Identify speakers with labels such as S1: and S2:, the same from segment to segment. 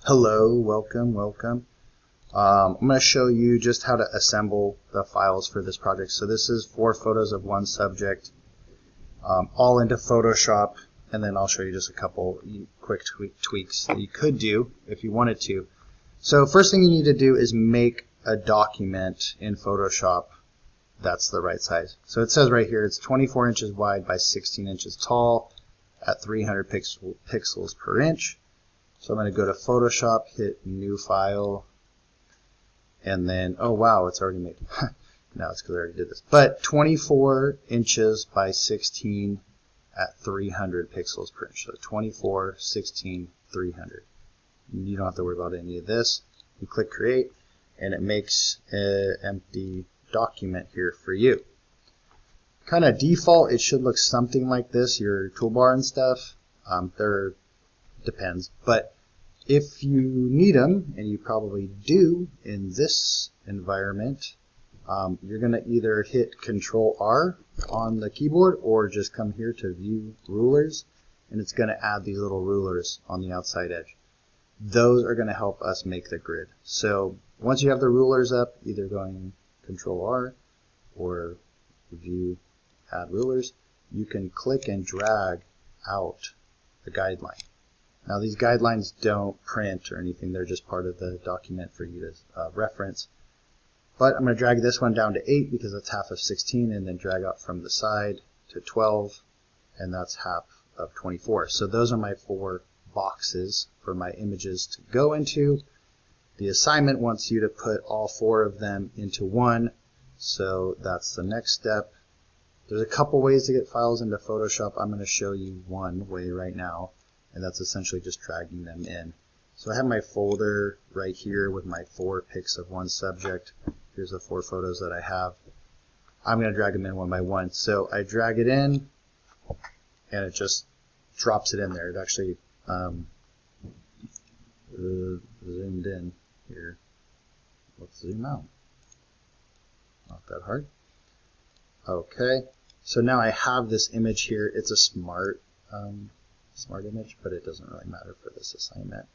S1: Hello, welcome. I'm going to show you just how to assemble the files for this project. So this is 4 photos of one subject, all into Photoshop, and then I'll show you just a couple quick tweaks that you could do if you wanted to. So first thing you need to do is make a document in Photoshop that's the right size. So it says right here it's 24 inches wide by 16 inches tall at 300 pixels per inch. So I'm going to go to Photoshop, hit New File, and then, oh wow, it's already made. No, it's because I already did this. But 24 inches by 16 at 300 pixels per inch. So 24, 16, 300. You don't have to worry about any of this. You click Create, and it makes an empty document here for you. Kind of default, it should look something like this, your toolbar and stuff. There depends, but if you need them, and you probably do in this environment, you're going to either hit Control R on the keyboard or just come here to View Rulers, and it's going to add these little rulers on the outside edge. Those are going to help us make the grid. So once you have the rulers up, either going Control R or View Add Rulers, you can click and drag out the guideline. Now these guidelines don't print or anything, they're just part of the document for you to reference. But I'm going to drag this one down to 8 because that's half of 16, and then drag out from the side to 12, and that's half of 24. So those are my 4 boxes for my images to go into. The assignment wants you to put all 4 of them into one, so that's the next step. There's a couple ways to get files into Photoshop. I'm going to show you one way right now, and that's essentially just dragging them in. So I have my folder right here with my 4 pics of one subject. Here's the 4 photos that I have. I'm going to drag them in one by one. So I drag it in, and it just drops it in there. It actually zoomed in here. Let's zoom out. Not that hard. Okay. So now I have this image here. It's a smart image, but it doesn't really matter for this assignment.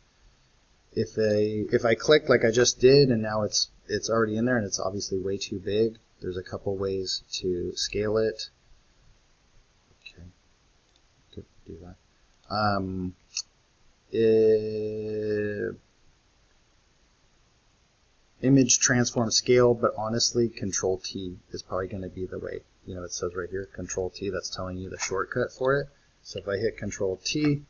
S1: If I click like I just did, and now it's already in there, and it's obviously way too big, there's a couple ways to scale it. Okay, could do that. Image transform scale, but honestly, Control T is probably going to be the way. You know, it says right here, Control T. That's telling you the shortcut for it. So if I hit Control T,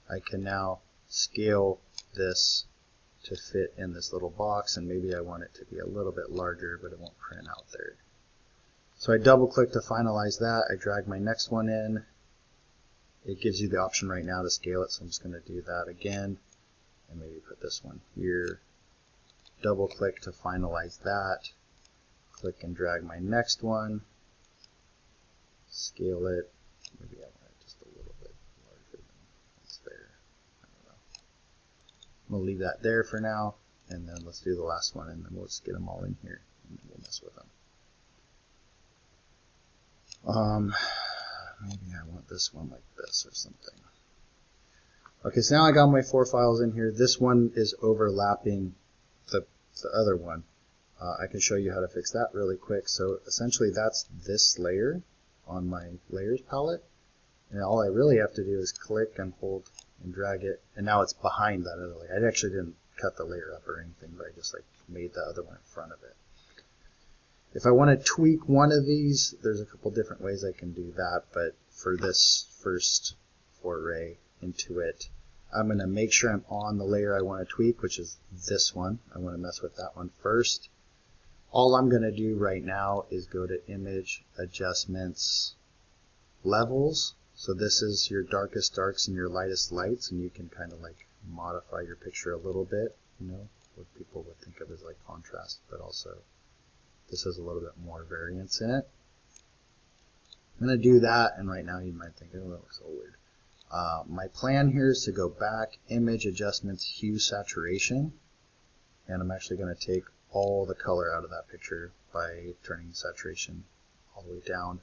S1: I can now scale this to fit in this little box, and maybe I want it to be a little bit larger, but it won't print out there. So I double click to finalize that. I drag my next one in. It gives you the option right now to scale it, so I'm just going to do that again, and maybe put this one here. Double click to finalize that. Click and drag my next one. Scale it. Maybe I want it just a little bit larger than what's there. I don't know. We'll leave that there for now, and then let's do the last one, and then we'll just get them all in here, and we'll mess with them. Maybe I want this one like this or something. Okay, so now I got my 4 files in here. This one is overlapping the other one. I can show you how to fix that really quick. So essentially that's this layer on my layers palette, and all I really have to do is click and hold and drag it, and now it's behind that other layer. I actually didn't cut the layer up or anything, but I just like made the other one in front of it. If I want to tweak one of these, there's a couple different ways I can do that, but for this first foray into it, I'm going to make sure I'm on the layer I want to tweak, which is this one. I want to mess with that one first. All I'm going to do right now is go to Image, Adjustments, Levels. So this is your darkest darks and your lightest lights, and you can kind of like modify your picture a little bit, you know, what people would think of as like contrast, but also this has a little bit more variance in it. I'm going to do that, and right now you might think, oh, that looks so weird. My plan here is to go back, Image, Adjustments, Hue, Saturation, and I'm actually going to take all the color out of that picture by turning saturation all the way down.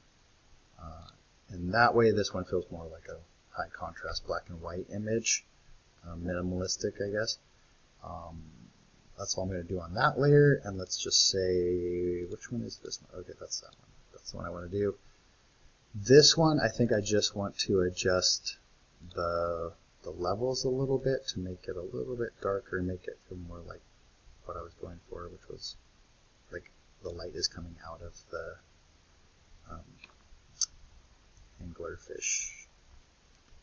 S1: And that way this one feels more like a high contrast black and white image, minimalistic I guess. That's all I'm going to do on that layer. And let's just say, which one is this one? Okay, that's that one. That's the one I want to do. This one, I think I just want to adjust the levels a little bit to make it a little bit darker and make it feel more like what I was going for, which was like the light is coming out of the anglerfish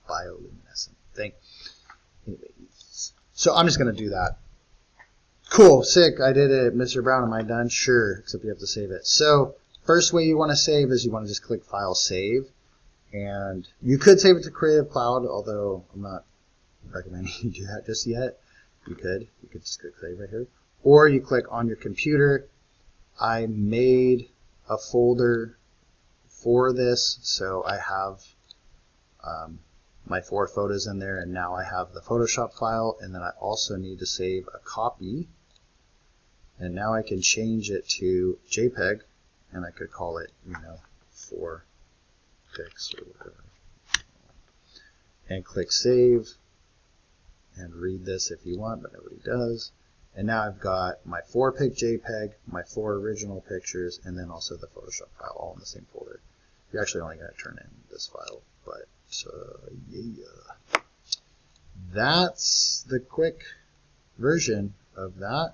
S1: bioluminescent thing. Anyways, so I'm just going to do that. Cool, sick, I did it. Mr. Brown, am I done? Sure, except you have to save it. So first way you want to save is you want to just click File, Save. And you could save it to Creative Cloud, although I'm not recommending you do that just yet. You could just click Save right here. Or you click on your computer. I made a folder for this, so I have my 4 photos in there, and now I have the Photoshop file, and then I also need to save a copy. And now I can change it to JPEG, and I could call it, 4 pics or whatever. And click Save, and read this if you want, but nobody does. And now I've got my 4-pic JPEG, my 4 original pictures, and then also the Photoshop file all in the same folder. You're actually only going to turn in this file, but yeah. That's the quick version of that.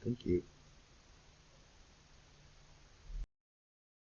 S1: Thank you.